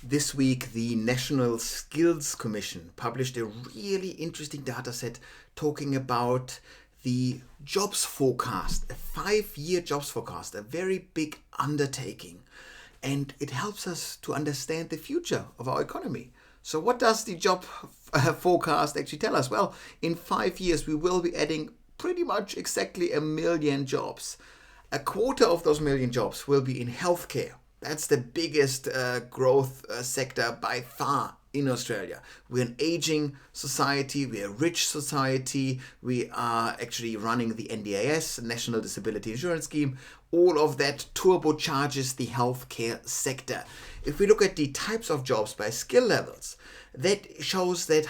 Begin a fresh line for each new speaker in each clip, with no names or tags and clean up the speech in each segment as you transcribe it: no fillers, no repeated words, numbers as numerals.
This week, the National Skills Commission published a really interesting data set talking about the jobs forecast, a 5-year jobs forecast, a very big undertaking. And it helps us to understand the future of our economy. So what does the job forecast actually tell us? Well, in 5 years, we will be adding pretty much exactly 1 million jobs. A quarter of those 1 million jobs will be in healthcare. That's the biggest growth sector by far in Australia. We're an aging society, we're a rich society, we are actually running the NDIS, National Disability Insurance Scheme. All of that turbocharges the healthcare sector. If we look at the types of jobs by skill levels, that shows that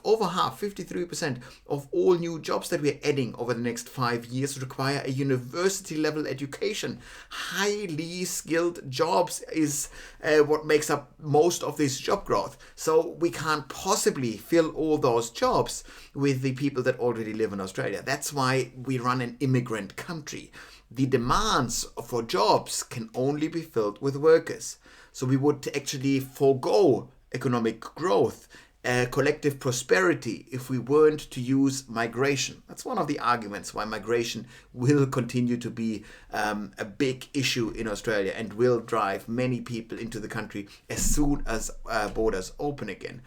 over half, 53% of all new jobs that we're adding over the next 5 years require a university level education. Highly skilled jobs is what makes up most of this job growth. So we can't possibly fill all those jobs with the people that already live in Australia. That's why we run an immigrant country. The demands for jobs can only be filled with workers. So we would actually forego economic growth, collective prosperity if we weren't to use migration. That's one of the arguments why migration will continue to be a big issue in Australia and will drive many people into the country as soon as borders open again.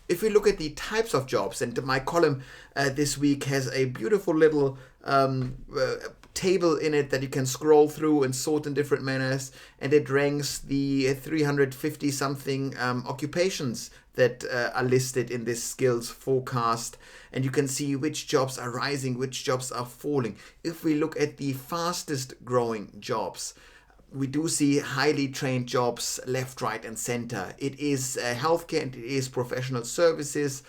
If we look at the types of jobs, and my column this week has a beautiful little table in it that you can scroll through and sort in different manners, and it ranks the 350 something occupations that are listed in this skills forecast, and you can see which jobs are rising, which jobs are falling. If we look at the fastest growing jobs, we do see highly trained jobs left, right and center. It is healthcare and it is professional services,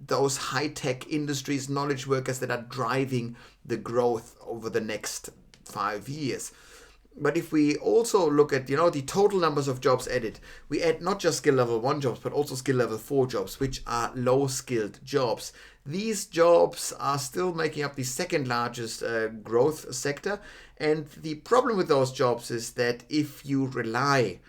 those high-tech industries, knowledge workers that are driving the growth over the next 5 years. But if we also look at, the total numbers of jobs added, we add not just skill level 1 jobs, but also skill level 4 jobs, which are low-skilled jobs. These jobs are still making up the second largest growth sector. And the problem with those jobs is that if you rely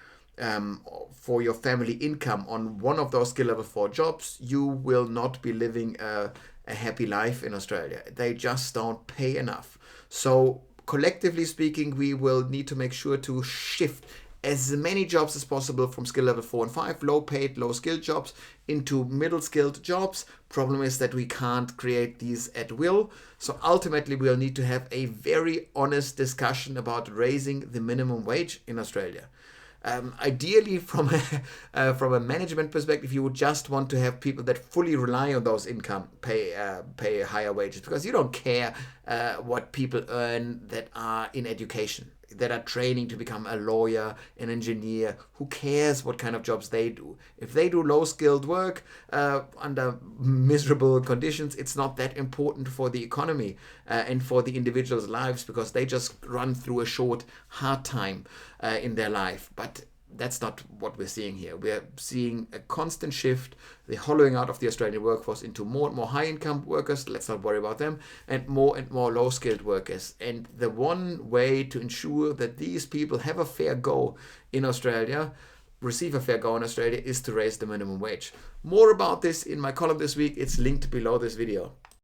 for your family income on one of those skill level 4 jobs, you will not be living a happy life in Australia. They just don't pay enough. So collectively speaking, we will need to make sure to shift as many jobs as possible from skill level 4 and 5, low paid, low skilled jobs, into middle skilled jobs. Problem is that we can't create these at will. So ultimately we'll need to have a very honest discussion about raising the minimum wage in Australia. Ideally, from a management perspective, you would just want to have people that fully rely on those income pay higher wages, because you don't care what people earn that are in education, that are training to become a lawyer, an engineer. Who cares what kind of jobs they do? If they do low-skilled work under miserable conditions, it's not that important for the economy and for the individuals' lives, because they just run through a short, hard time in their life. But that's not what we're seeing here. We're seeing a constant shift, the hollowing out of the Australian workforce into more and more high-income workers, let's not worry about them, and more low-skilled workers. And the one way to ensure that these people have a fair go in Australia, receive a fair go in Australia, is to raise the minimum wage. More about this in my column this week. It's linked below this video.